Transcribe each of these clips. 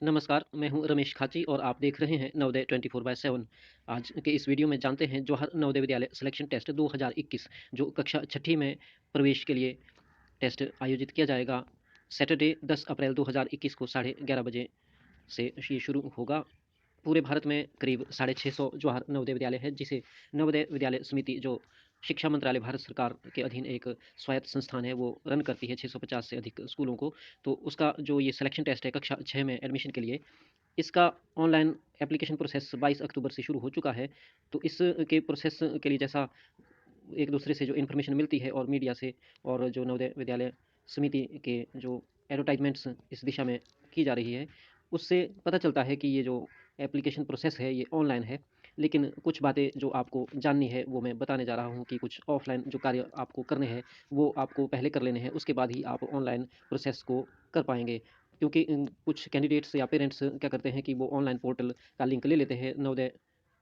नमस्कार, मैं हूँ रमेश खाची और आप देख रहे हैं नवोदय 24/7। आज के इस वीडियो में जानते हैं जवाहर नवोदय विद्यालय सिलेक्शन टेस्ट 2021 जो कक्षा छठी में प्रवेश के लिए टेस्ट आयोजित किया जाएगा। सैटरडे 10 अप्रैल 2021 को 11:30 बजे से ये शुरू होगा। पूरे भारत में करीब 650 जवाहर नवोदय विद्यालय है, जिसे नवोदय विद्यालय समिति जो शिक्षा मंत्रालय भारत सरकार के अधीन एक स्वायत्त संस्थान है, वो रन करती है 650 से अधिक स्कूलों को। तो उसका जो ये सिलेक्शन टेस्ट है कक्षा 6 में एडमिशन के लिए, इसका ऑनलाइन एप्लीकेशन प्रोसेस 22 अक्टूबर से शुरू हो चुका है। तो इस के प्रोसेस के लिए जैसा एक दूसरे से जो इन्फॉर्मेशन मिलती है और मीडिया से और जो नवोदय विद्यालय समिति के जो एडवर्टाइजमेंट्स इस दिशा में की जा रही है, उससे पता चलता है कि ये जो एप्लीकेशन प्रोसेस है ये ऑनलाइन है। लेकिन कुछ बातें जो आपको जाननी है वो मैं बताने जा रहा हूँ कि कुछ ऑफलाइन जो कार्य आपको करने हैं वो आपको पहले कर लेने हैं, उसके बाद ही आप ऑनलाइन प्रोसेस को कर पाएंगे। क्योंकि कुछ कैंडिडेट्स या पेरेंट्स क्या करते हैं कि वो ऑनलाइन पोर्टल का लिंक ले लेते हैं, नवोदय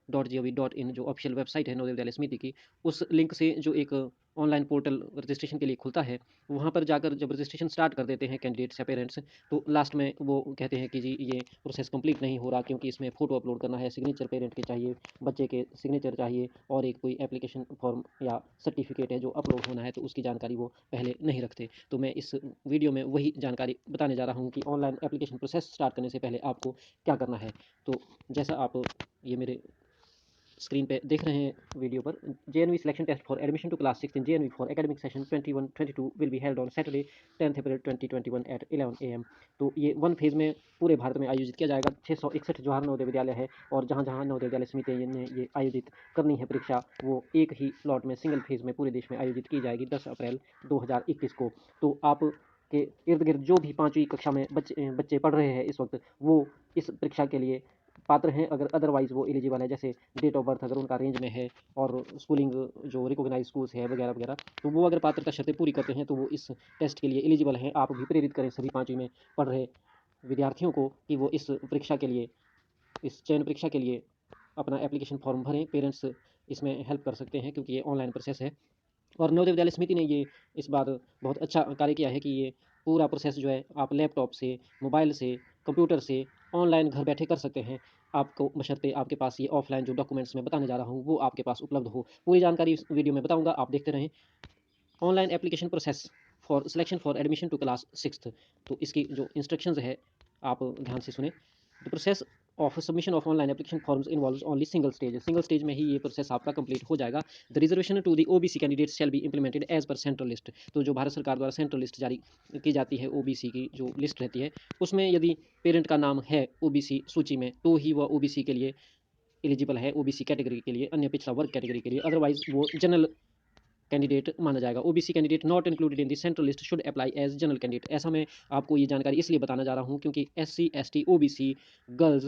.gov.in जो ऑफिशियल वेबसाइट है नवोदय विद्यालय समिति की, उस लिंक से जो एक ऑनलाइन पोर्टल रजिस्ट्रेशन के लिए खुलता है, वहाँ पर जाकर जब रजिस्ट्रेशन स्टार्ट कर देते हैं कैंडिडेट्स या पेरेंट्स, तो लास्ट में वो कहते हैं कि जी ये प्रोसेस कंप्लीट नहीं हो रहा क्योंकि इसमें फ़ोटो अपलोड करना है, सिग्नेचर पेरेंट के चाहिए, बच्चे के सिग्नेचर चाहिए और एक कोई एप्लीकेशन फॉर्म या सर्टिफिकेट है जो अपलोड होना है, तो उसकी जानकारी वो पहले नहीं रखते। तो मैं इस वीडियो में वही जानकारी बताने जा रहा हूँ कि ऑनलाइन एप्लीकेशन प्रोसेस स्टार्ट करने से पहले आपको क्या करना है। तो जैसा आप ये मेरे स्क्रीन पे देख रहे हैं वीडियो पर, JNV selection test for admission to class 6 in JNV for academic session 21-22 will be held on Saturday 10 April 2021 at 11 AM। तो ये वन फेज में पूरे भारत में आयोजित किया जाएगा। 661 जवाहर नवोदय विद्यालय है और जहाँ जहाँ नवोदय विद्यालय समिति ने ये आयोजित करनी है परीक्षा, वो एक ही स्लॉट में सिंगल फेज में पूरे देश में आयोजित की जाएगी 10 अप्रैल 2021 को। तो आप के इर्द गिर्द जो भी पाँचवीं कक्षा में बच्चे बच्चे पढ़ रहे हैं इस वक्त, वो इस परीक्षा के लिए पात्र हैं। अगर अदरवाइज़ वो एलिजिबल है, जैसे डेट ऑफ बर्थ अगर उनका रेंज में है और स्कूलिंग जो रिकॉग्नाइज्ड स्कूल्स है वगैरह वगैरह, तो वो अगर पात्रता शर्तें पूरी करते हैं तो वो इस टेस्ट के लिए एलिजिबल हैं। आप भी प्रेरित करें सभी पाँचवीं में पढ़ रहे विद्यार्थियों को कि वो इस परीक्षा के लिए, इस चयन परीक्षा के लिए अपना एप्लीकेशन फॉर्म भरें। पेरेंट्स इसमें हेल्प कर सकते हैं क्योंकि ये ऑनलाइन प्रोसेस है। और नवोदय विद्यालय समिति ने ये इस बार बहुत अच्छा कार्य किया है कि ये पूरा प्रोसेस जो है आप लैपटॉप से, मोबाइल से, कंप्यूटर से ऑनलाइन घर बैठे कर सकते हैं। आपको बशर्ते आपके पास ये ऑफलाइन जो डॉक्यूमेंट्स मैं बताने जा रहा हूँ वो आपके पास उपलब्ध हो। पूरी जानकारी इस वीडियो में बताऊँगा, आप देखते रहें। Online application process for selection for admission to class 6th, तो इसकी जो इंस्ट्रक्शंस है आप ध्यान से सुने। The process of submission of online application forms involves only single stage में ही ये प्रोसेस आपका कंप्लीट हो जाएगा। The reservation to the OBC candidates shall be implemented as per central list. तो जो भारत सरकार द्वारा सेंट्रल लिस्ट जारी की जाती है, ओबीसी की जो लिस्ट रहती है, उसमें यदि पेरेंट का नाम है ओबीसी सूची में तो ही वह ओबीसी के लिए एलिजिबल है, ओबीसी कैटेगरी के लिए, अन्य पिछड़ा वर्ग कैटेगरी के लिए। अदरवाइज वो जनरल कैंडिडेट माना जाएगा। OBC candidate not included in the central list should apply as general candidate. ऐसा मैं आपको ये जानकारी इसलिए बताना जा रहा हूँ क्योंकि SC, ST, OBC, girls,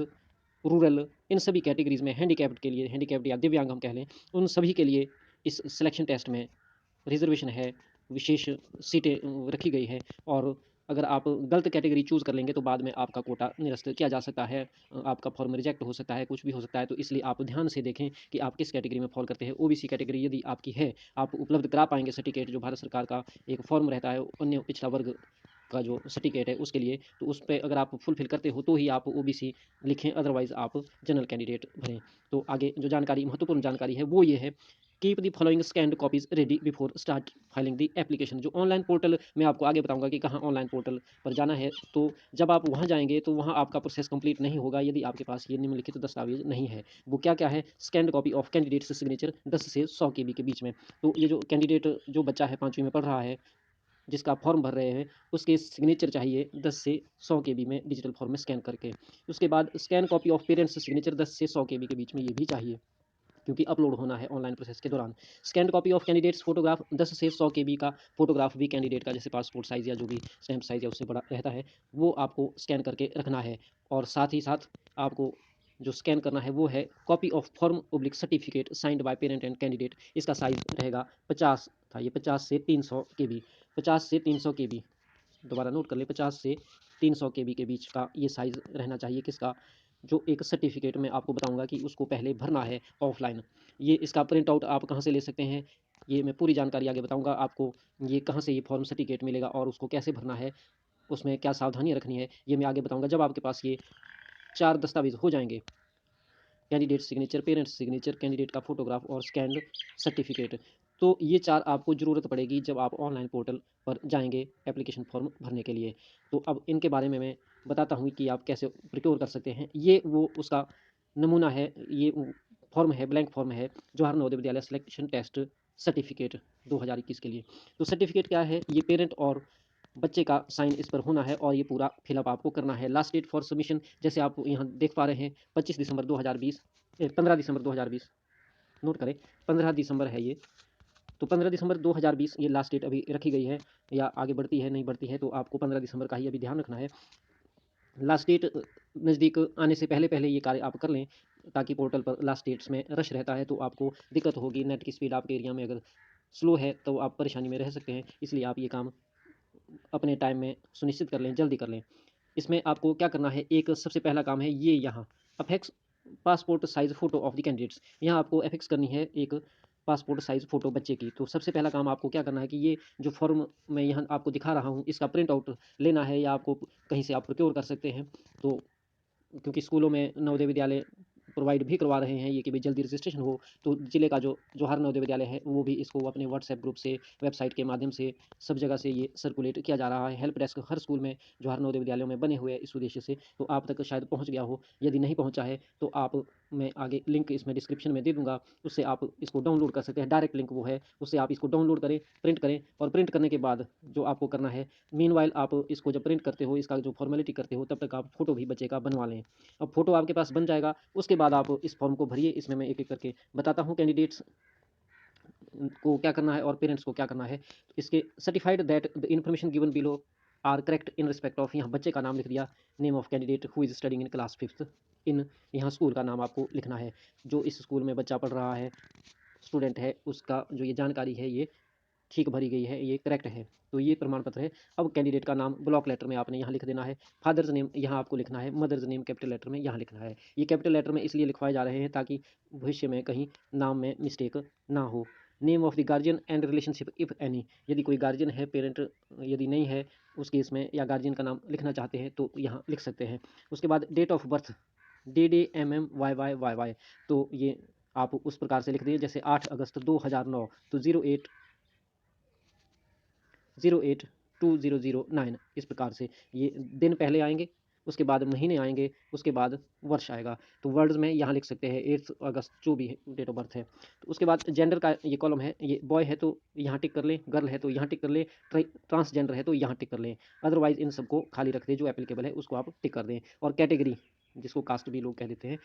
rural, इन सभी कैटेगरीज में हैंडीकैप्ड के लिए, हैंडीकैप्ड या दिव्यांग हम कह लें, उन सभी के लिए इस सिलेक्शन टेस्ट में रिजर्वेशन है, विशेष सीटें रखी गई है। और अगर आप गलत कैटेगरी चूज़ कर लेंगे तो बाद में आपका कोटा निरस्त किया जा सकता है, आपका फॉर्म रिजेक्ट हो सकता है, कुछ भी हो सकता है। तो इसलिए आप ध्यान से देखें कि आप किस कैटेगरी में फॉल करते हैं। ओबीसी कैटेगरी यदि आपकी है, आप उपलब्ध करा पाएंगे सर्टिफिकेट, जो भारत सरकार का एक फॉर्म रहता है अन्य पिछड़ा वर्ग का जो सर्टिफिकेट है उसके लिए, तो उस पे अगर आप फुलफिल करते हो तो ही आप ओबीसी लिखें, अदरवाइज आप जनरल कैंडिडेट भरें। तो आगे जो जानकारी, महत्वपूर्ण जानकारी है वो ये है, keep the following scanned copies ready before start filing the application. जो ऑनलाइन पोर्टल मैं आपको आगे बताऊंगा कि कहाँ ऑनलाइन पोर्टल पर जाना है। तो जब आप वहाँ जाएंगे तो वहाँ आपका प्रोसेस कंप्लीट नहीं होगा यदि आपके पास ये निम्नलिखित दस्तावेज नहीं है। वो क्या क्या है? Scanned copy of candidates signature 10 से 100 KB के बीच में। तो ये जो कैंडिडेट, जो बच्चा है पाँचवीं में पढ़ रहा है, जिसका आप फॉर्म भर रहे हैं, उसके सिग्नेचर चाहिए 10 से 100 KB में डिजिटल फॉर्म में स्कैन करके। उसके बाद scan copy of parents signature 10 से 100 KB के बीच में ये भी चाहिए क्योंकि अपलोड होना है ऑनलाइन प्रोसेस के दौरान। Scanned copy of candidates photograph 10 से 100 KB का फोटोग्राफ भी कैंडिडेट का, जैसे पासपोर्ट साइज़ या जो भी स्टैम्प साइज़ या उससे बड़ा रहता है, वो आपको स्कैन करके रखना है। और साथ ही साथ आपको जो स्कैन करना है वो है copy of form oblique certificate signed by parent and candidate. इसका साइज़ रहेगा 50 था, ये 50 से 300 KB, 50 से 300 KB, दोबारा नोट कर लें, 50 से 300 KB के बीच का ये साइज़ रहना चाहिए। किसका? जो एक सर्टिफिकेट मैं आपको बताऊँगा कि उसको पहले भरना है ऑफ़लाइन। ये इसका प्रिंट आउट आप कहाँ से ले सकते हैं, ये मैं पूरी जानकारी आगे बताऊँगा आपको। ये कहाँ से ये फॉर्म सर्टिफिकेट मिलेगा और उसको कैसे भरना है, उसमें क्या सावधानियाँ रखनी है, ये मैं आगे बताऊँगा जब आपके पास ये 4 दस्तावेज़ हो जाएँगे। Candidate signature, parents signature, candidate का फोटोग्राफ और स्कैन्ड सर्टिफिकेट। तो ये 4 आपको ज़रूरत पड़ेगी जब आप ऑनलाइन पोर्टल पर जाएँगे एप्लीकेशन फॉर्म भरने के लिए। तो अब इनके बारे में मैं बताता हूँ कि आप कैसे प्रिक्योर कर सकते हैं। ये वो उसका नमूना है, ये फॉर्म है, ब्लैंक फॉर्म है, Jawahar Navodaya Vidyalaya selection test certificate 2021 के लिए। तो सर्टिफिकेट क्या है? ये पेरेंट और बच्चे का साइन इस पर होना है और ये पूरा फिलअप आपको करना है। लास्ट डेट फॉर सबमिशन जैसे आप यहाँ देख पा रहे हैं 25 दिसंबर 2020 15 दिसंबर 2020 नोट करें 15 दिसंबर है ये। तो 15 दिसंबर 2020 ये लास्ट डेट अभी रखी गई है या आगे बढ़ती है नहीं बढ़ती है तो आपको 15 दिसंबर का ही अभी ध्यान रखना है। लास्ट डेट नज़दीक आने से पहले ये कार्य आप कर लें ताकि पोर्टल पर लास्ट डेट्स में रश रहता है तो आपको दिक्कत होगी। नेट की स्पीड आपके एरिया में अगर स्लो है तो आप परेशानी में रह सकते हैं, इसलिए आप ये काम अपने टाइम में सुनिश्चित कर लें, जल्दी कर लें। इसमें आपको क्या करना है, एक सबसे पहला काम है ये यहाँ apex passport size photo of the candidates. यहाँ आपको अफेक्स करनी है एक पासपोर्ट साइज़ फ़ोटो बच्चे की। तो सबसे पहला काम आपको क्या करना है कि ये जो फ़ॉर्म मैं यहाँ आपको दिखा रहा हूँ, इसका प्रिंट आउट लेना है या आपको कहीं से आप प्रोक्योर कर सकते हैं। तो क्योंकि स्कूलों में नवोदय विद्यालय प्रोवाइड भी करवा रहे हैं ये कि भाई जल्दी रजिस्ट्रेशन हो, तो ज़िले का जो जवाहर नवोदय विद्यालय है वो भी इसको अपने व्हाट्सएप ग्रुप से, वेबसाइट के माध्यम से सब जगह से ये सर्कुलेट किया जा रहा है। हेल्प डेस्क हर स्कूल में जवाहर नवोदय विद्यालयों में बने हुए हैं इस उद्देश्य से, तो आप तक शायद पहुँच गया हो। यदि नहीं पहुँचा है तो आप मैं आगे लिंक इसमें डिस्क्रिप्शन में दे दूँगा, उससे आप इसको डाउनलोड कर सकते हैं। डायरेक्ट लिंक वो है, उससे आप इसको डाउनलोड करें और प्रिंट करने के बाद जो आपको करना है, मीनवाइल आप इसको जब प्रिंट करते हो, इसका जो फॉर्मेलिटी करते हो, तब तक आप फ़ोटो भी बच्चे का बनवा लें। अब फ़ोटो आपके पास बन जाएगा, उसके बाद आप इस फॉर्म को भरिए। इसमें मैं एक-एक करके बताता हूँ कैंडिडेट्स को क्या करना है और पेरेंट्स को क्या करना है। तो इसके certified that the information given below are correct in respect of, यहाँ बच्चे का नाम लिख दिया, name of candidate who is studying in class 5th in, यहाँ स्कूल का नाम आपको लिखना है। जो इस स्कूल में बच्चा पढ़ रहा है, स्टूडेंट है, उसका जो ये जानकारी है ये ठीक भरी गई है, ये करेक्ट है। तो ये प्रमाण पत्र है। अब कैंडिडेट का नाम ब्लॉक लेटर में आपने यहाँ लिख देना है। फादर्स नेम यहाँ आपको लिखना है, मदर्स नेम कैपिटल लेटर में यहाँ लिखना है। ये कैपिटल लेटर में इसलिए लिखवाए जा रहे हैं ताकि भविष्य में कहीं नाम में मिस्टेक ना हो। Name of the guardian and relationship if any, यदि कोई गार्जियन है, पेरेंट यदि नहीं है उस केस में, या गार्जियन का नाम लिखना चाहते हैं तो यहाँ लिख सकते हैं। उसके बाद डेट ऑफ बर्थ DDMMYYYY, तो ये आप उस प्रकार से लिख दिए जैसे 8 अगस्त 2009, तो 08/2009 इस प्रकार से ये दिन पहले आएँगे, उसके बाद महीने आएँगे, उसके बाद वर्ष आएगा। तो वर्ड्स में यहाँ लिख सकते हैं 8 अगस्त जो भी डेट ऑफ बर्थ है। तो उसके बाद जेंडर का ये कॉलम है, ये बॉय है तो यहाँ टिक कर लें, गर्ल है तो यहाँ टिक कर लें, ट्रांसजेंडर है तो यहाँ टिक कर लें। अदरवाइज़ इन सबको खाली रख दें, जो एप्लीकेबल है उसको आप टिक कर दें। और कैटेगरी जिसको कास्ट भी लोग कह देते हैं,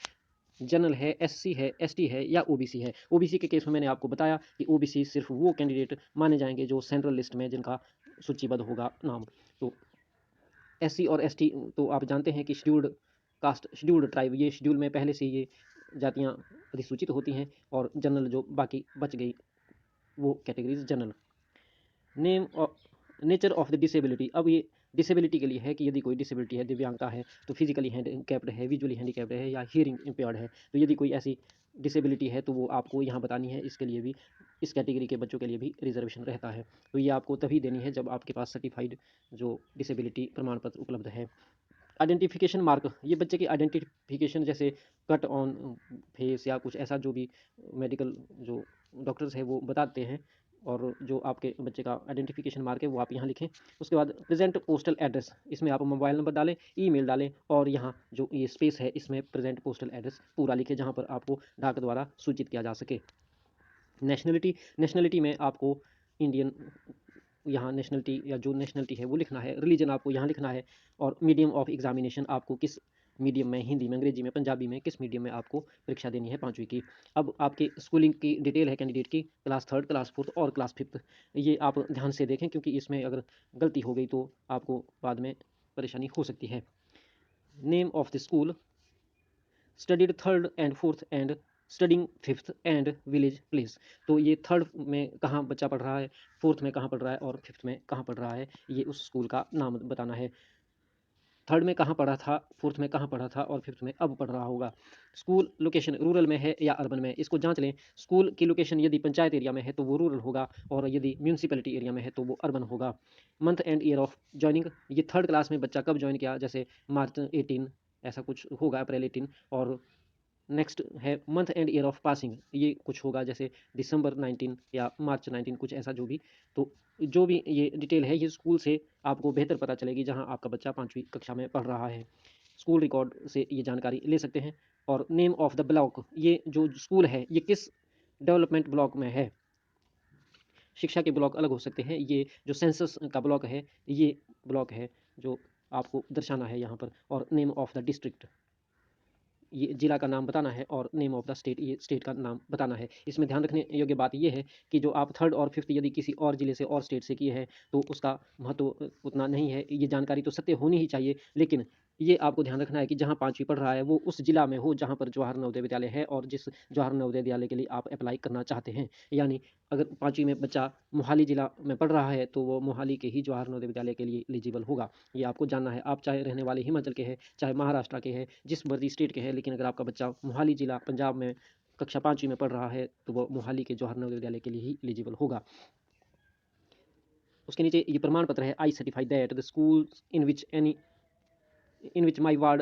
जनरल है, एससी है, एसटी है या ओबीसी है। ओबीसी के केस में मैंने आपको बताया कि ओबीसी सिर्फ वो कैंडिडेट माने जाएँगे जो सेंट्रल लिस्ट में जिनका सूचीबद्ध होगा नाम। तो एससी और एसटी तो आप जानते हैं कि शेड्यूल्ड कास्ट, शेड्यूल्ड ट्राइब, ये शेड्यूल में पहले से ये जातियाँ अधिसूचित होती हैं, और जनरल जो बाकी बच गई वो categories general. Name nature of the disability, अब ये डिसेबिलिटी के लिए है कि यदि कोई डिसेबिलिटी है, दिव्यांगता है, तो फिजिकली हैंडीकैप्ड है, विजुअली हैंडीकैप्ड है या हियरिंग इम्पेयर्ड है, तो यदि कोई ऐसी डिसेबिलिटी है तो वो आपको यहाँ बतानी है। इसके लिए भी, इस कैटेगरी के बच्चों के लिए भी रिजर्वेशन रहता है। तो ये आपको तभी देनी है जब आपके पास सर्टिफाइड जो डिसेबिलिटी प्रमाण पत्र उपलब्ध है। आइडेंटिफिकेशन मार्क, ये बच्चे की आइडेंटिफिकेशन जैसे कट ऑन फेस या कुछ ऐसा जो भी मेडिकल जो डॉक्टर्स हैं वो बताते हैं, और जो आपके बच्चे का आइडेंटिफिकेशन मार्क है वो आप यहाँ लिखें। उसके बाद प्रेजेंट पोस्टल एड्रेस, इसमें आप मोबाइल नंबर डालें, ईमेल डालें, और यहाँ जो ये स्पेस है इसमें प्रेजेंट पोस्टल एड्रेस पूरा लिखें जहाँ पर आपको डाक द्वारा सूचित किया जा सके। नेशनलिटी, नेशनलिटी में आपको इंडियन यहाँ नेशनलिटी या जो नेशनलिटी है वो लिखना है। रिलीजन आपको यहाँ लिखना है, और मीडियम ऑफ एग्जामिनेशन आपको किस मीडियम में, हिंदी में, अंग्रेजी में, पंजाबी में, किस मीडियम में आपको परीक्षा देनी है 5वीं की। अब आपकी स्कूलिंग की डिटेल है कैंडिडेट की, क्लास 3rd, क्लास 4th और क्लास 5th। ये आप ध्यान से देखें क्योंकि इसमें अगर गलती हो गई तो आपको बाद में परेशानी हो सकती है। Name of the school, studied 3rd and 4th and studying 5th and village place, तो ये 3rd में कहाँ बच्चा पढ़ रहा है, 4th में कहाँ पढ़ रहा है और 5th में कहाँ पढ़ रहा है, ये उस स्कूल का नाम बताना है। थर्ड में कहाँ पढ़ा था, फोर्थ में कहाँ पढ़ा था और फिफ्थ में अब पढ़ रहा होगा। स्कूल लोकेशन रूरल में है या अर्बन में, इसको जांच लें। स्कूल की लोकेशन यदि पंचायत एरिया में है तो वो रूरल होगा, और यदि म्यूनसिपैलिटी एरिया में है तो वो अर्बन होगा। Month and year of joining, ये थर्ड क्लास में बच्चा कब ज्वाइन किया, जैसे मार्च 18 ऐसा कुछ होगा, अप्रैल 18। और नेक्स्ट है month and year of passing, ये कुछ होगा जैसे दिसंबर 19 या मार्च 19, कुछ ऐसा जो भी। तो जो भी ये डिटेल है ये स्कूल से आपको बेहतर पता चलेगी जहां आपका बच्चा 5वीं कक्षा में पढ़ रहा है। स्कूल रिकॉर्ड से ये जानकारी ले सकते हैं। और नेम ऑफ द ब्लॉक, ये जो स्कूल है ये किस डेवलपमेंट ब्लॉक में है। शिक्षा के ब्लॉक अलग हो सकते हैं, ये जो सेंसस का ब्लॉक है ये ब्लॉक है जो आपको दर्शाना है यहाँ पर। और नेम ऑफ द डिस्ट्रिक्ट, ये जिला का नाम बताना है, और नेम ऑफ द स्टेट, ये स्टेट का नाम बताना है। इसमें ध्यान रखने योग्य बात ये है कि जो आप थर्ड और फिफ्थ यदि किसी और जिले से और स्टेट से किए हैं तो उसका महत्व उतना नहीं है। ये जानकारी तो सत्य होनी ही चाहिए, लेकिन ये आपको ध्यान रखना है कि जहाँ 5वीं पढ़ रहा है वो उस जिला में हो जहाँ पर जवाहर नवोदय विद्यालय है, और जिस जवाहर नवोदय विद्यालय के लिए आप अप्लाई करना चाहते हैं। यानी अगर 5वीं में बच्चा मोहाली जिला में पढ़ रहा है तो वो मोहाली के ही जवाहर नवोदय विद्यालय के लिए एलिजिबल होगा। ये आपको जानना है। आप चाहे रहने वाले हिमाचल के हैं, चाहे महाराष्ट्र के हैं, जिस मर्जी स्टेट के हैं, लेकिन अगर आपका बच्चा मोहाली जिला पंजाब में कक्षा 5वीं में पढ़ रहा है तो वो मोहाली के जवाहर नवोदय विद्यालय के लिए ही एलिजिबल होगा। उसके नीचे ये प्रमाण पत्र है, I certify that the school in which my ward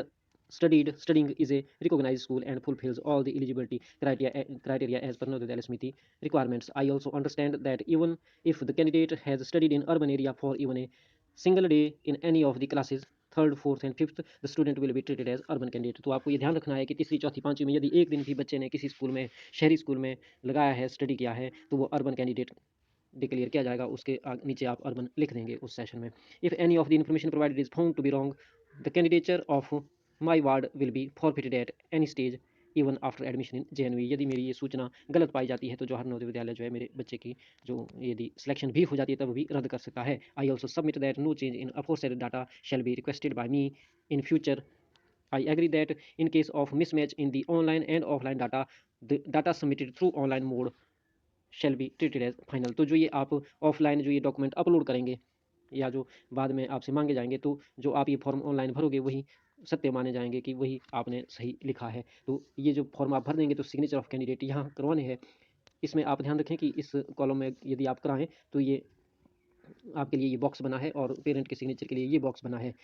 studying is a recognized school and fulfills all the eligibility criteria as per Navodaya Vidyalaya Samiti requirements. I also understand that even if the candidate has studied in urban area for even a single day in any of the classes third fourth and fifth, the student will be treated as urban candidate. तो आपको ये ध्यान रखना है कि तीसरी चौथी पांचवी में यदि एक दिन भी बच्चे ने किसी स्कूल में, शहरी स्कूल में लगाया है, स्टडी किया है, तो वो अर्बन कैंडिडेट डिक्लेयर किया जाएगा। उसके नीचे आप अर्बन लिख देंगे उस सेशन में। If any of the information provided is found to be wrong, the candidature of my ward will be forfeited at any stage even after admission in JNV। यदि मेरी ये सूचना गलत पाई जाती है तो जवाहर नवोदय विद्यालय जो है मेरे बच्चे की जो यदि सिलेक्शन भी हो जाती है तब भी रद्द कर सकता है। I also submit that no change in aforesaid data shall be requested by me in future. I agree that in case of mismatch in the online and offline data, the data submitted through online mode shall be treated as final। तो जो ये आप offline जो ये document upload करेंगे या जो बाद में आपसे मांगे जाएंगे, तो जो आप ये फॉर्म ऑनलाइन भरोगे वही सत्य माने जाएंगे कि वही आपने सही लिखा है। तो ये जो फॉर्म आप भर देंगे तो सिग्नेचर ऑफ कैंडिडेट यहाँ करवाने हैं। इसमें आप ध्यान रखें कि इस कॉलम में यदि आप कराएं तो ये आपके लिए ये बॉक्स बना है और पेरेंट के सिग्नेचर के लिए ये बॉक्स बना है।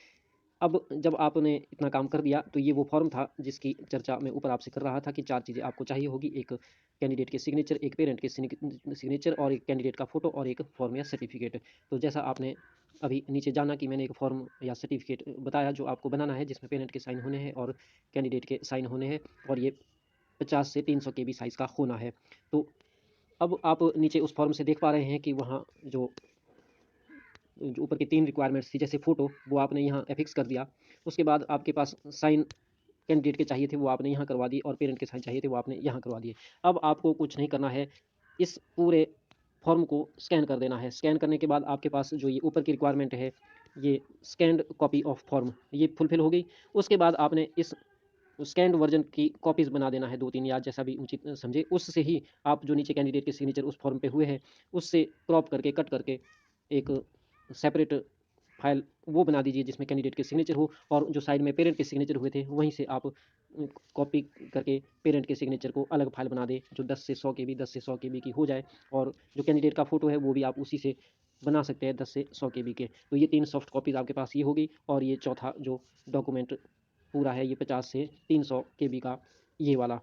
अब जब आपने इतना काम कर दिया तो ये वो फॉर्म था जिसकी चर्चा मैं ऊपर आपसे कर रहा था कि 4 चीज़ें आपको चाहिए होगी। एक कैंडिडेट के सिग्नेचर, एक पेरेंट के सिग्नेचर, और एक कैंडिडेट का फ़ोटो, और एक फॉर्म या सर्टिफिकेट। तो जैसा आपने अभी नीचे जाना कि मैंने एक फॉर्म या सर्टिफिकेट बताया जो आपको बनाना है, जिसमें पेरेंट के साइन होने हैं और कैंडिडेट के साइन होने हैं, और ये 50 से 300 KB साइज़ का होना है। तो अब आप नीचे उस फॉर्म से देख पा रहे हैं कि वहाँ जो जो ऊपर की 3 रिक्वायरमेंट्स थी, जैसे फ़ोटो वो आपने यहाँ एफिक्स कर दिया। उसके बाद आपके पास साइन कैंडिडेट के चाहिए थे वो आपने यहाँ करवा दिए, और पेरेंट के साइन चाहिए थे वो आपने यहाँ करवा दिए। अब आपको कुछ नहीं करना है, इस पूरे फॉर्म को स्कैन कर देना है। स्कैन करने के बाद आपके पास जो ये ऊपर की रिक्वायरमेंट है, ये स्कैन्ड कॉपी ऑफ फॉर्म, ये फुलफिल हो गई। उसके बाद आपने इस स्कैन्ड वर्जन की कॉपीज़ बना देना है 2-3, या जैसा भी उचित समझे। उससे ही आप जो नीचे कैंडिडेट के सिग्नेचर उस फॉर्म पे हुए हैं उससे क्रॉप करके, कट करके एक सेपरेट फाइल वो बना दीजिए जिसमें कैंडिडेट के सिग्नेचर हो, और जो साइड में पेरेंट के सिग्नेचर हुए थे वहीं से आप कॉपी करके पेरेंट के सिग्नेचर को अलग फाइल बना दें जो 10 से 100 KB 10 से 100 KB की हो जाए। और जो कैंडिडेट का फ़ोटो है वो भी आप उसी से बना सकते हैं 10 से 100 KB के। तो ये 3 सॉफ्ट कॉपीज़ आपके पास ये होगी, और ये चौथा जो डॉक्यूमेंट पूरा है ये 50 से 300 KB का ये वाला।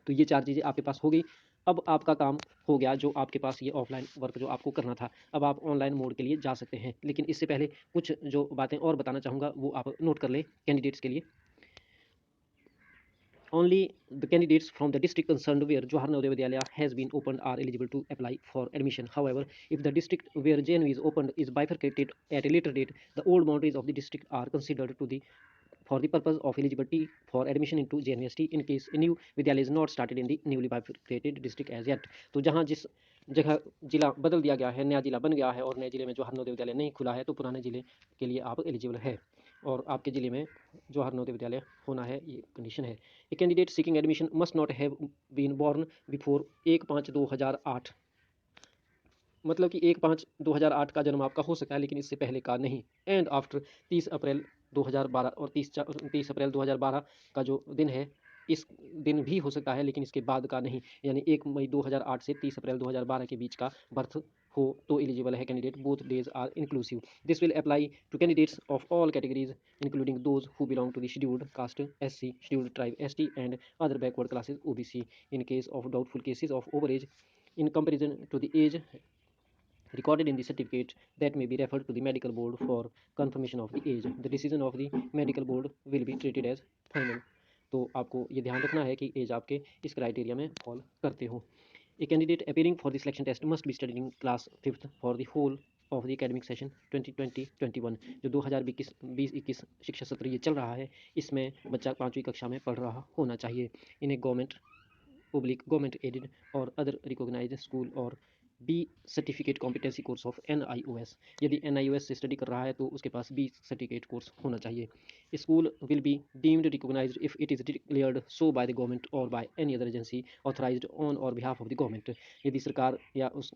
तो ये 4 चीज़ें आपके पास हो गई। अब आपका काम हो गया जो आपके पास ये ऑफलाइन वर्क जो आपको करना था। अब आप ऑनलाइन मोड के लिए जा सकते हैं। लेकिन इससे पहले कुछ जो बातें और बताना चाहूँगा वो आप नोट कर लें कैंडिडेट्स के लिए। Only the candidates from the district concerned where Jawahar Navodaya Vidyalaya has been opened are eligible to apply for admission. However, if the district where JNV is opened is bifurcated at a later date, the old boundaries of the district are considered to the for the purpose of eligibility for admission into JNVST in case a new Vidyalaya is not started in the newly bifurcated district as yet। तो जहाँ जिस जगह जिला बदल दिया गया है, नया जिला बन गया है और नए जिले में जवाहर नवोदय विद्यालय नहीं खुला है, तो पुराने जिले के लिए आप एलिजिबल है और आपके जिले में जवाहर नवोदय विद्यालय होना है, ये कंडीशन है। A candidate seeking admission must not have been born before 1/5/2008। मतलब कि 1/5/2008 का जन्म आपका हो सकता है लेकिन इससे पहले का नहीं। एंड आफ्टर 30 अप्रैल 2012 और 30 अप्रैल 2012 का जो दिन है, इस दिन भी हो सकता है लेकिन इसके बाद का नहीं। यानी 1 मई 2008 से 30 अप्रैल 2012 के बीच का बर्थ हो तो एलिजिबल है candidate. Both days are inclusive. This will apply to candidates of all categories including those who belong to the scheduled caste SC, scheduled tribe ST and other backward classes OBC. In case of doubtful cases of over age in comparison to the age recorded in the certificate, that may be referred to the medical board for confirmation of the age. The decision of the medical board will be treated as final. तो आपको ये ध्यान रखना है कि as आपके इस criteria में फॉल करते हो। A candidate appearing for the selection test must be studying class 5th for the whole of the academic session 2020-21। जो 2020-21 शिक्षा सत्र ये चल रहा है, इसमें बच्चा 5वीं कक्षा में पढ़ रहा होना चाहिए। इन ए गवर्नमेंट एडेड और अदर रिकॉग्नाइज्ड स्कूल और B certificate competency course of NIOS। यदि NIOS से स्टडी कर रहा है तो उसके पास बी सर्टिफिकेट कोर्स होना चाहिए। School will be deemed recognised if it is declared so by the government और by any other agency authorised on और बिहाफ ऑफ द गवर्नमेंट। यदि सरकार या उस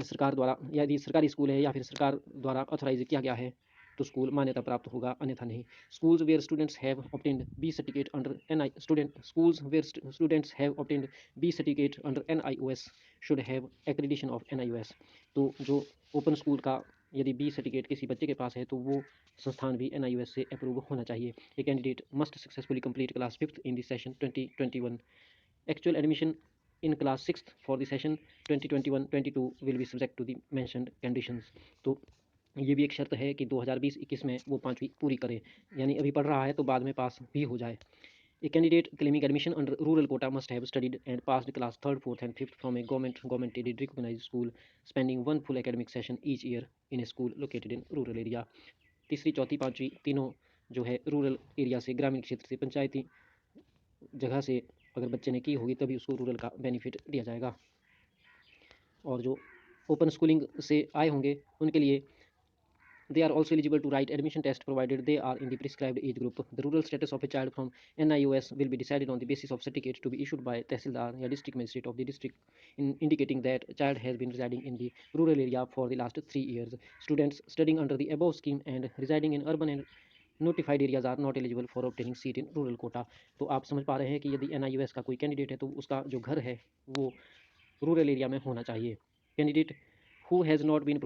सरकार द्वारा, यदि सरकारी स्कूल है या फिर सरकार द्वारा ऑथराइज किया गया है तो स्कूल मान्यता प्राप्त होगा, अन्यथा नहीं। Schools where students have obtained B certificate under NI student schools where students have obtained B certificate under NIOS should have accreditation of NIOS। तो जो ओपन स्कूल का यदि बी सर्टिफिकेट किसी बच्चे के पास है तो वो संस्थान भी NIOS से अप्रूव होना चाहिए। A candidate must successfully complete class 5th in the session 2021। Actual admission in class 6th for the session 2021-22 will be subject to the mentioned conditions। तो ये भी एक शर्त है कि 2020-21 में वो 5वीं पूरी करे, यानी अभी पढ़ रहा है तो बाद में पास भी हो जाए। A candidate claiming admission under rural quota must have studied and passed class 3rd, 4th and 5th from a government aided recognized school spending one full academic session each year in a school located in rural area। तीसरी, चौथी, पाँचवीं तीनों जो है rural area से, ग्रामीण क्षेत्र से, पंचायती जगह से अगर बच्चे ने की होगी तभी उसको रूरल का बेनिफिट दिया जाएगा। और जो ओपन स्कूलिंग से आए होंगे उनके लिए they are also eligible to write admission test provided they are in the prescribed age group। The rural status of a child from NIOS will be decided on the basis of certificate to be issued by Tehsildar या district magistrate of the district indicating that child has been residing in the rural area for the last 3 years। Students studying under the above scheme and residing in urban and notified areas are not eligible for obtaining seat in rural quota. तो आप समझ पा रहे हैं कि यदि NIOS का कोई कैंडिडेट है तो उसका जो घर है वो रूरल एरिया में होना चाहिए। Candidate who has not been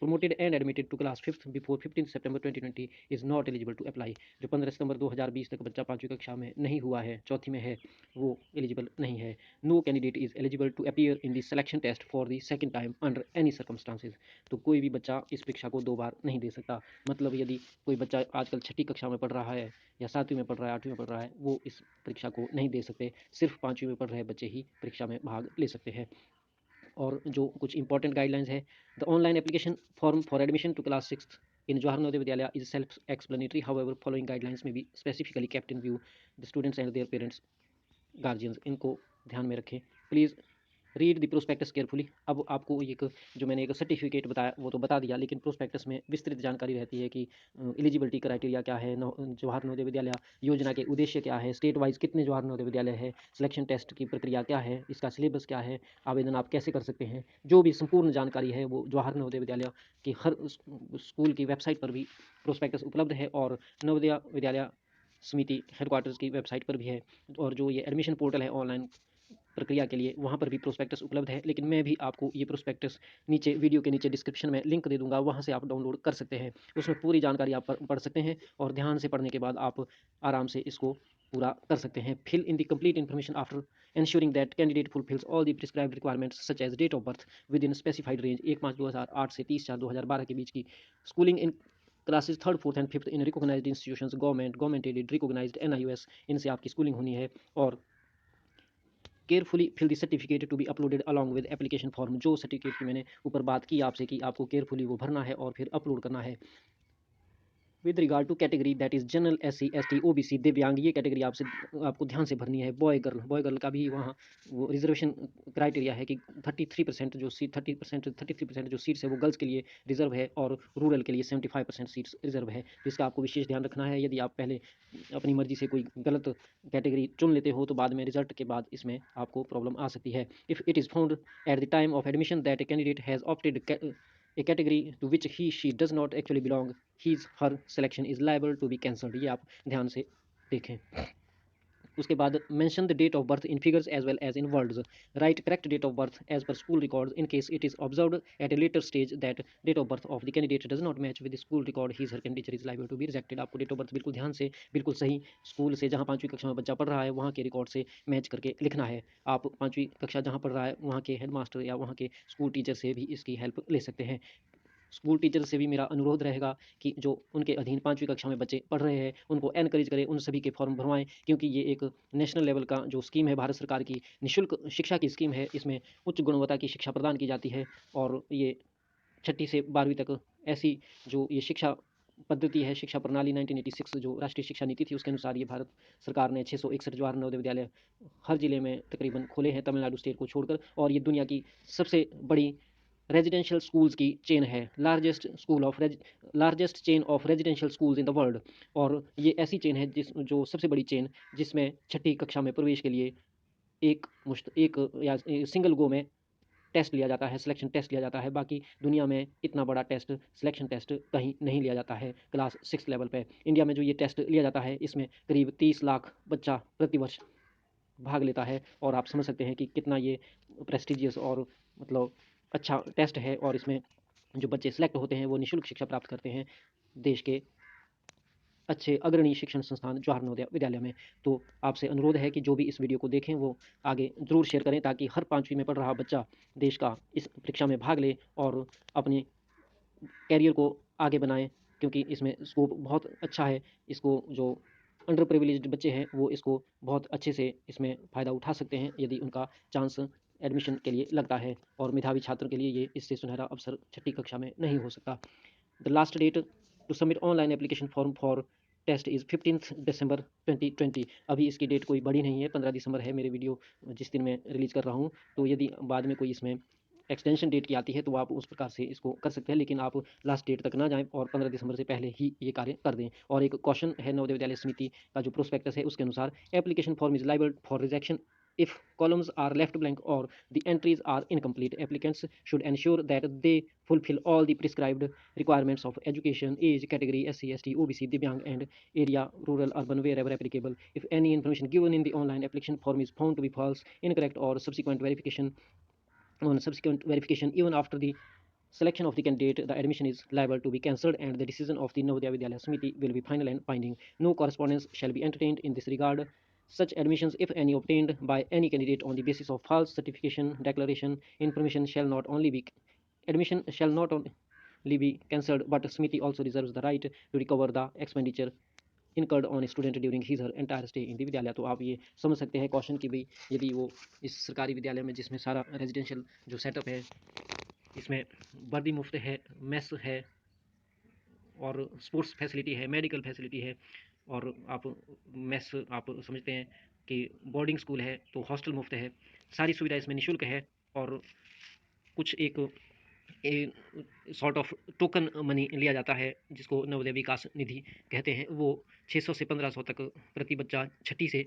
promoted and admitted to class 5th before 15 September 2020 is not eligible to apply। जो 15 सितंबर 2020 तक बच्चा 5वीं कक्षा में नहीं हुआ है, चौथी में है, वो एलिजिबल नहीं है। No candidate is eligible to appear in the selection test for the second time under any circumstances. तो कोई भी बच्चा इस परीक्षा को 2 बार नहीं दे सकता। मतलब यदि कोई बच्चा आजकल 6ठी कक्षा में पढ़ रहा है या 7वीं में पढ़ रहा है, 8वीं में पढ़ रहा है, वो इस परीक्षा को नहीं दे सकते। सिर्फ 5वीं में पढ़ रहे बच्चे ही परीक्षा में भाग ले सकते हैं। और जो कुछ इंपॉर्टेंट गाइडलाइंस है, the online application form for admission to class 6th in Jawahar Navodaya Vidyalaya is self-explanatory. However, following guidelines may be specifically kept in view the students and their parents, guardians। इनको ध्यान में रखें please. Read the prospectus carefully. अब आपको एक जो मैंने एक सर्टिफिकेट बताया वो तो बता दिया, लेकिन प्रोस्पेक्टस में विस्तृत जानकारी रहती है कि एलिजिबिलिटी क्राइटेरिया क्या है, जवाहर नवोदय विद्यालय योजना के उद्देश्य क्या है, स्टेट वाइज कितने जवाहर नवोदय विद्यालय है, सिलेक्शन टेस्ट की प्रक्रिया क्या है, इसका सिलेबस क्या है, आवेदन आप कैसे कर सकते हैं। जो भी संपूर्ण जानकारी है वो जवाहर नवोदय विद्यालय की हर स्कूल की वेबसाइट पर भी प्रोस्पेक्टस उपलब्ध है और नवोदय विद्यालय समिति हेडक्वार्टर्स की वेबसाइट पर भी है। और जो ये एडमिशन पोर्टल है ऑनलाइन प्रक्रिया के लिए, वहाँ पर भी प्रोस्पेक्टस उपलब्ध है। लेकिन मैं भी आपको ये प्रोस्पेक्टस नीचे वीडियो के नीचे डिस्क्रिप्शन में लिंक दे दूंगा, वहाँ से आप डाउनलोड कर सकते हैं। उसमें पूरी जानकारी आप पढ़ सकते हैं और ध्यान से पढ़ने के बाद आप आराम से इसको पूरा कर सकते हैं। Fill in the complete information after ensuring that candidate fulfills all the prescribed requirements such as date of birth within specified range 1/5/2008 से 30/4/2012 के बीच की, schooling in classes 3rd, 4th and 5th in recognised institutions, government aided recognised NIOS, इनसे आपकी schooling होनी है। और carefully fill the certificate to be uploaded along with application form. जो सर्टिफिकेट की मैंने ऊपर बात की आपसे कि आपको केयरफुली वो भरना है और फिर अपलोड करना है। With regard to category that is general, SC, ST, OBC, दिव्यांग, ये कैटेगरी आपको ध्यान से भरनी है। बॉय गर्ल का भी वहाँ वो रिजर्वेशन क्राइटेरिया है कि 33% जो सीट 33% जो सीट्स है वो गर्ल्स के लिए रिजर्व है और रूरल के लिए 75% सीट्स रिजर्व है। तो इसका आपको विशेष ध्यान रखना है। यदि आप पहले अपनी मर्जी से कोई गलत कैटेगरी चुन लेते हो तो बाद में रिजल्ट के बाद इसमें आपको प्रॉब्लम आ सकती है। If it is found at the time of admission that a candidate has opted a category to which he she does not actually belong, his her selection is liable to be cancelled। ये आप ध्यान से देखें। उसके बाद mention the date of birth in figures as well as in words. Write correct date of birth as per school records in case it is observed at a later stage that date of birth of the candidate does not match with school record, his her candidate is liable to be rejected. आपको date of birth बिल्कुल ध्यान से, बिल्कुल सही school से जहाँ 5वीं कक्षा में बच्चा पढ़ रहा है वहाँ के रिकॉर्ड से मैच करके लिखना है। आप 5वीं कक्षा जहाँ पढ़ रहा है वहाँ के हेडमास्टर या वहाँ के स्कूल टीचर से भी इसकी हेल्प ले सकते हैं। स्कूल टीचर से भी मेरा अनुरोध रहेगा कि जो उनके अधीन 5वीं कक्षा में बच्चे पढ़ रहे हैं उनको एनकरेज करें, उन सभी के फॉर्म भरवाएं, क्योंकि ये एक नेशनल लेवल का जो स्कीम है भारत सरकार की निःशुल्क शिक्षा की स्कीम है। इसमें उच्च गुणवत्ता की शिक्षा प्रदान की जाती है और ये 6ठी से 12वीं तक ऐसी जो ये शिक्षा पद्धति है, शिक्षा प्रणाली 1986 जो राष्ट्रीय शिक्षा नीति थी उसके अनुसार ये भारत सरकार ने 661 जवाहर नवोदय विद्यालय हर जिले में तकरीबन खोले हैं, तमिलनाडु स्टेट को छोड़कर। और ये दुनिया की सबसे बड़ी रेजिडेंशियल स्कूल्स की चेन है, largest chain of residential schools in the world. और ये ऐसी चेन है जो सबसे बड़ी चेन जिसमें 6ठी कक्षा में प्रवेश के लिए एक या सिंगल गो में टेस्ट लिया जाता है, सिलेक्शन टेस्ट लिया जाता है। बाकी दुनिया में इतना बड़ा टेस्ट, सिलेक्शन टेस्ट कहीं नहीं लिया जाता है क्लास 6 लेवल पे। इंडिया में जो ये टेस्ट लिया जाता है इसमें करीब 30 लाख बच्चा प्रतिवर्ष भाग लेता है और आप समझ सकते हैं कि कितना ये प्रेस्टिजियस और मतलब अच्छा टेस्ट है। और इसमें जो बच्चे सेलेक्ट होते हैं वो निःशुल्क शिक्षा प्राप्त करते हैं देश के अच्छे अग्रणी शिक्षण संस्थान जवाहर नवोदय विद्यालय में। तो आपसे अनुरोध है कि जो भी इस वीडियो को देखें वो आगे ज़रूर शेयर करें ताकि हर 5वीं में पढ़ रहा बच्चा देश का इस परीक्षा में भाग ले और अपने कैरियर को आगे बनाए, क्योंकि इसमें स्कोप बहुत अच्छा है। इसको जो अंडर प्रिविलेज्ड बच्चे हैं वो इसको बहुत अच्छे से इसमें फ़ायदा उठा सकते हैं यदि उनका चांस एडमिशन के लिए लगता है। और मेधावी छात्र के लिए ये इससे सुनहरा अवसर 6ठी कक्षा में नहीं हो सकता। The last date to submit online application form for test is 15 December 2020। अभी इसकी डेट कोई बड़ी नहीं है, 15 दिसंबर है मेरे वीडियो जिस दिन मैं रिलीज़ कर रहा हूँ। तो यदि बाद में कोई इसमें एक्सटेंशन डेट की आती है तो आप उस प्रकार से इसको कर सकते हैं, लेकिन आप लास्ट डेट तक ना जाएं और 15 दिसंबर से पहले ही ये कार्य कर दें। और एक क्वेश्चन है नवोदय विद्यालय समिति का जो प्रोस्पेक्टस है उसके अनुसार, application form is liable for rejection if columns are left blank or the entries are incomplete. Applicants should ensure that they fulfill all the prescribed requirements of education, age, category, SC, ST, OBC, Divyang, and area, rural, urban, wherever applicable. If any information given in the online application form is found to be false, incorrect, or subsequent verification even after the selection of the candidate, the admission is liable to be cancelled and the decision of the Navodaya Vidyalaya Samiti will be final and binding. No correspondence shall be entertained in this regard. Such admissions, if any obtained by any candidate on the basis of false certification, declaration, information admission shall not only be cancelled, but Samiti also reserves the right to recover the expenditure incurred on a student during his or entire stay in the विद्यालय। तो आप ये समझ सकते हैं question की भी, यदि वो इस सरकारी विद्यालय में जिसमें सारा रेजिडेंशियल जो सेटअप है, इसमें वर्दी मुफ्त है, मेस है और स्पोर्ट्स फैसिलिटी है, मेडिकल फैसिलिटी है, और आप मेस आप समझते हैं कि बोर्डिंग स्कूल है तो हॉस्टल मुफ्त है, सारी सुविधा इसमें निःशुल्क है। और कुछ एक सॉर्ट ऑफ टोकन मनी लिया जाता है जिसको नवोदय विकास निधि कहते हैं, वो 600 से 1500 तक प्रति बच्चा 6ठी से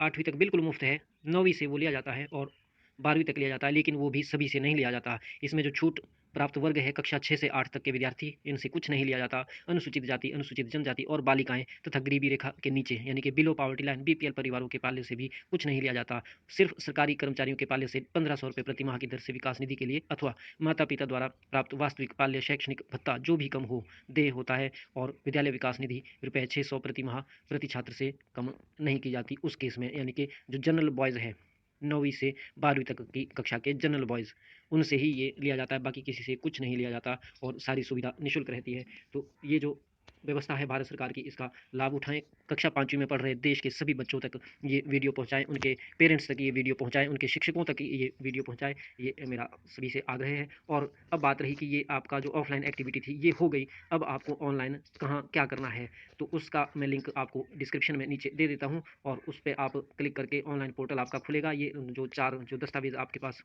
8वीं तक बिल्कुल मुफ्त है। 9वीं से वो लिया जाता है और 12वीं तक लिया जाता है, लेकिन वो भी सभी से नहीं लिया जाता। इसमें जो छूट प्राप्त वर्ग है कक्षा 6 से 8 तक के विद्यार्थी, इनसे कुछ नहीं लिया जाता। अनुसूचित जाति, अनुसूचित जनजाति और बालिकाएं तथा गरीबी रेखा के नीचे यानी कि बिलो पॉवर्टी लाइन BPL परिवारों के पाले से भी कुछ नहीं लिया जाता। सिर्फ सरकारी कर्मचारियों के पाले से 1500 रुपये प्रति माह की दर से विकास निधि के लिए अथवा माता पिता द्वारा प्राप्त वास्तविक पाल्य शैक्षणिक भत्ता जो भी कम हो देय होता है, और विद्यालय विकास निधि रुपये 600 प्रति माह प्रति छात्र से कम नहीं की जाती उस केस में। यानी कि जो जनरल बॉयज़ है 9वीं से 12वीं तक की कक्षा के जनरल बॉयज़, उनसे ही ये लिया जाता है, बाकी किसी से कुछ नहीं लिया जाता और सारी सुविधा निःशुल्क रहती है। तो ये जो व्यवस्था है भारत सरकार की, इसका लाभ उठाएं। कक्षा 5वीं में पढ़ रहे देश के सभी बच्चों तक ये वीडियो पहुंचाएं, उनके पेरेंट्स तक ये वीडियो पहुंचाएं, उनके शिक्षकों तक ये वीडियो पहुंचाएं, ये मेरा सभी से आग्रह है। और अब बात रही कि ये आपका जो ऑफलाइन एक्टिविटी थी ये हो गई, अब आपको ऑनलाइन कहाँ क्या करना है, तो उसका मैं लिंक आपको डिस्क्रिप्शन में नीचे दे देता हूँ और उस पर आप क्लिक करके ऑनलाइन पोर्टल आपका खुलेगा। ये जो 4 जो दस्तावेज़ आपके पास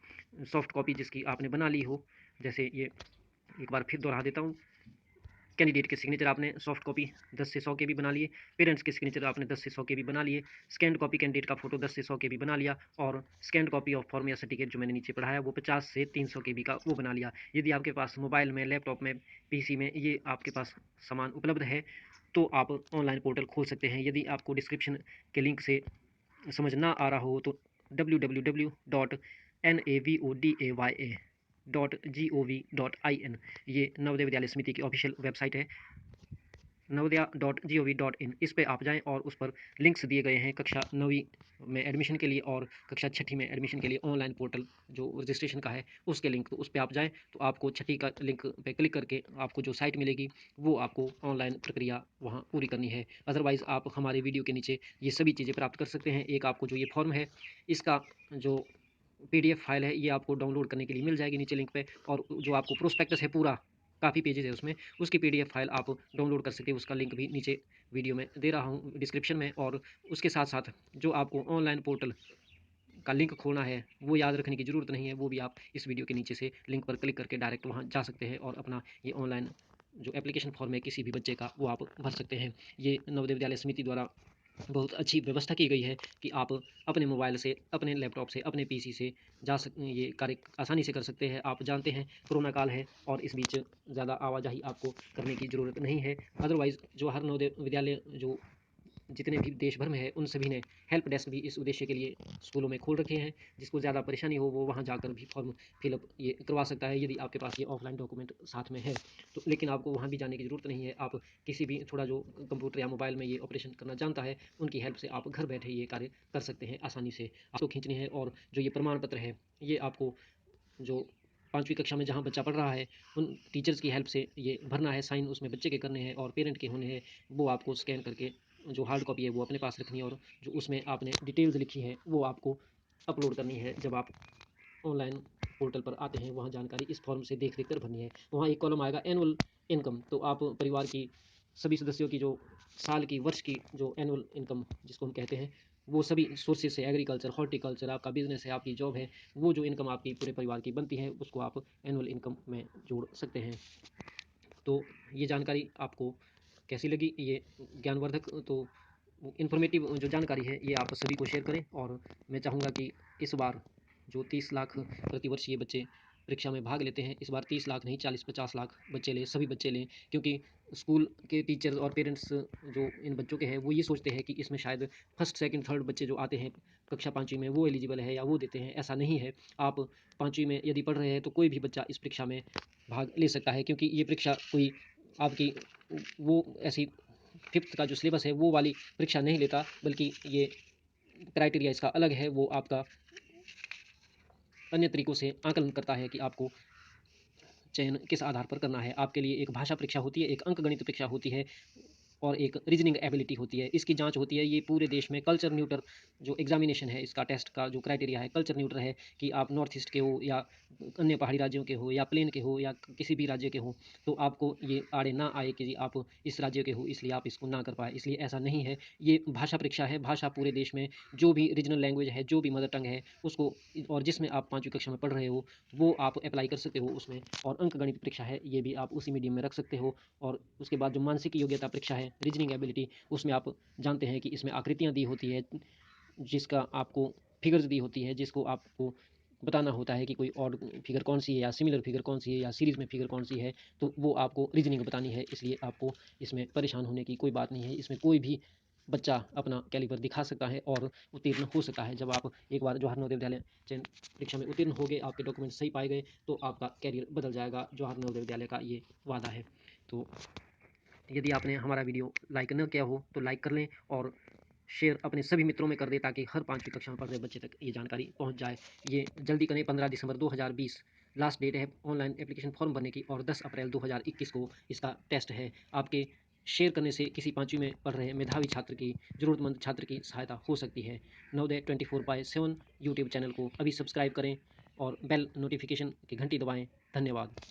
सॉफ्ट कॉपी जिसकी आपने बना ली हो, जैसे ये एक बार फिर दोहरा देता हूँ, कैंडिडेट के सिग्नेचर आपने सॉफ्ट कॉपी 10 से 100 केबी बना लिए, पेरेंट्स के सिग्नेचर आपने 10 से 100 केबी बना लिए, स्कैन्ड कॉपी कैंडिडेट का फोटो 10 से 100 केबी बना लिया, और स्कैन्ड कॉपी ऑफ फॉर्म या सर्टिफिकेट जो मैंने नीचे पढ़ाया वो 50 से 300 केबी का वो बना लिया। यदि आपके पास मोबाइल में, लैपटॉप में, पीसी में ये आपके पास सामान उपलब्ध है तो आप ऑनलाइन पोर्टल खोल सकते हैं। यदि आपको डिस्क्रिप्शन के लिंक से समझ ना आ रहा हो तो www.navodaa.gov.in ये नवोदय विद्यालय समिति की ऑफिशियल वेबसाइट है, navodaya.gov.in। इस पे आप जाएं और उस पर लिंक्स दिए गए हैं कक्षा 9वीं में एडमिशन के लिए और कक्षा 6ठी में एडमिशन के लिए ऑनलाइन पोर्टल जो रजिस्ट्रेशन का है उसके लिंक, तो उस पे आप जाएं तो आपको 6ठी का लिंक पे क्लिक करके आपको जो साइट मिलेगी वो आपको ऑनलाइन प्रक्रिया वहाँ पूरी करनी है। अदरवाइज़ आप हमारे वीडियो के नीचे ये सभी चीज़ें प्राप्त कर सकते हैं। एक आपको जो ये फॉर्म है इसका जो पीडीएफ फाइल है ये आपको डाउनलोड करने के लिए मिल जाएगी नीचे लिंक पे, और जो आपको प्रोस्पेक्टस है पूरा काफ़ी पेजेस है उसमें, उसकी पीडीएफ फाइल आप डाउनलोड कर सकते हैं। उसका लिंक भी नीचे वीडियो में दे रहा हूँ डिस्क्रिप्शन में। और उसके साथ साथ जो आपको ऑनलाइन पोर्टल का लिंक खोलना है वो याद रखने की ज़रूरत नहीं है, वो भी आप इस वीडियो के नीचे से लिंक पर क्लिक करके डायरेक्ट वहाँ जा सकते हैं और अपना ये ऑनलाइन जो एप्लीकेशन फॉर्म है किसी भी बच्चे का वो आप भर सकते हैं। ये नवोदय विद्यालय समिति द्वारा बहुत अच्छी व्यवस्था की गई है कि आप अपने मोबाइल से, अपने लैपटॉप से, अपने पीसी से ये कार्य आसानी से कर सकते हैं। आप जानते हैं कोरोना काल है और इस बीच ज़्यादा आवाजाही आपको करने की ज़रूरत नहीं है। अदरवाइज़ जो हर नवोदय विद्यालय जो जितने भी देश भर में है उन सभी ने हेल्प डेस्क भी इस उद्देश्य के लिए स्कूलों में खोल रखे हैं। जिसको ज़्यादा परेशानी हो वो वहाँ जाकर भी फॉर्म फिलअप ये करवा सकता है यदि आपके पास ये ऑफलाइन डॉक्यूमेंट साथ में है तो। लेकिन आपको वहाँ भी जाने की ज़रूरत नहीं है, आप किसी भी थोड़ा जो कंप्यूटर या मोबाइल में ये ऑपरेशन करना जानता है उनकी हेल्प से आप घर बैठे ये कार्य कर सकते हैं आसानी से। आपको खींचनी है और जो ये प्रमाण पत्र है ये आपको जो 5वीं कक्षा में जहाँ बच्चा पढ़ रहा है उन टीचर्स की हेल्प से ये भरना है, साइन उसमें बच्चे के करने हैं और पेरेंट के होने हैं। वो आपको स्कैन करके जो हार्ड कॉपी है वो अपने पास रखनी है और जो उसमें आपने डिटेल्स लिखी है वो आपको अपलोड करनी है। जब आप ऑनलाइन पोर्टल पर आते हैं वहाँ जानकारी इस फॉर्म से देख कर भरनी है। वहाँ एक कॉलम आएगा एनुअल इनकम, तो आप परिवार की सभी सदस्यों की जो साल की, वर्ष की जो एनुअल इनकम जिसको हम कहते हैं वो सभी सोर्सेज से, एग्रीकल्चर, हॉर्टिकल्चर, आपका बिजनेस है, आपकी जॉब है, वो जो इनकम आपकी पूरे परिवार की बनती है उसको आप एनुअल इनकम में जोड़ सकते हैं। तो ये जानकारी आपको कैसी लगी, ये ज्ञानवर्धक तो इन्फॉर्मेटिव जो जानकारी है ये आप सभी को शेयर करें। और मैं चाहूँगा कि इस बार जो 30 लाख प्रतिवर्ष ये बच्चे परीक्षा में भाग लेते हैं, इस बार 30 लाख नहीं 40-50 लाख बच्चे लें, सभी बच्चे लें। क्योंकि स्कूल के टीचर्स और पेरेंट्स जो इन बच्चों के हैं वो ये सोचते हैं कि इसमें शायद फर्स्ट, सेकंड, थर्ड बच्चे जो आते हैं कक्षा 5वीं में वो एलिजिबल है या वो देते हैं। ऐसा नहीं है। आप 5वीं में यदि पढ़ रहे हैं तो कोई भी बच्चा इस परीक्षा में भाग ले सकता है, क्योंकि ये परीक्षा कोई आपकी वो ऐसी 5th का जो सिलेबस है वो वाली परीक्षा नहीं लेता, बल्कि ये क्राइटेरिया इसका अलग है। वो आपका अन्य तरीकों से आकलन करता है कि आपको चयन किस आधार पर करना है। आपके लिए एक भाषा परीक्षा होती है, एक अंकगणित परीक्षा होती है और एक रीजनिंग एबिलिटी होती है। इसकी जांच होती है। ये पूरे देश में कल्चर न्यूट्रल जो एग्जामिनेशन है, इसका टेस्ट का जो क्राइटेरिया है कल्चर न्यूट्रल है कि आप नॉर्थ ईस्ट के हो या अन्य पहाड़ी राज्यों के हो या प्लेन के हो या किसी भी राज्य के हो, तो आपको ये आड़े ना आए कि आप इस राज्य के हो इसलिए आप इसको ना कर पाए। इसलिए ऐसा नहीं है। ये भाषा परीक्षा है। भाषा पूरे देश में जो भी रीजनल लैंग्वेज है, जो भी मदर टंग है उसको, और जिसमें आप 5वीं कक्षा में पढ़ रहे हो वो आप अप्लाई कर सकते हो उसमें। और अंकगणित परीक्षा है ये भी आप उसी मीडियम में रख सकते हो। और उसके बाद जो मानसिक योग्यता परीक्षा है, रीजनिंग एबिलिटी, उसमें आप जानते हैं कि इसमें आकृतियाँ दी होती है, जिसका आपको फिगर्स दी होती है, जिसको आपको बताना होता है कि कोई और फिगर कौन सी है या सिमिलर फिगर कौन सी है या सीरीज़ में फिगर कौन सी है, तो वो आपको रीजनिंग बतानी है। इसलिए आपको इसमें परेशान होने की कोई बात नहीं है। इसमें कोई भी बच्चा अपना कैलिबर दिखा सकता है और उत्तीर्ण हो सकता है। जब आप एक बार जवाहर नवोदय विद्यालय चयन परीक्षा में उत्तीर्ण हो गए, आपके डॉक्यूमेंट सही पाए गए, तो आपका कैरियर बदल जाएगा। जवाहर नवोदय विद्यालय का ये वादा है। तो यदि आपने हमारा वीडियो लाइक न किया हो तो लाइक कर लें और शेयर अपने सभी मित्रों में कर दें ताकि हर 5वीं कक्षा में पढ़ रहे बच्चे तक ये जानकारी पहुंच जाए। ये जल्दी करें। 15 दिसंबर 2020 लास्ट डेट है ऑनलाइन एप्लीकेशन फॉर्म भरने की और 10 अप्रैल 2021 को इसका टेस्ट है। आपके शेयर करने से किसी 5वीं में पढ़ रहे मेधावी छात्र की, ज़रूरतमंद छात्र की सहायता हो सकती है। नवोदय 24/7 यूट्यूब चैनल को अभी सब्सक्राइब करें और बेल नोटिफिकेशन की घंटी दबाएं। धन्यवाद।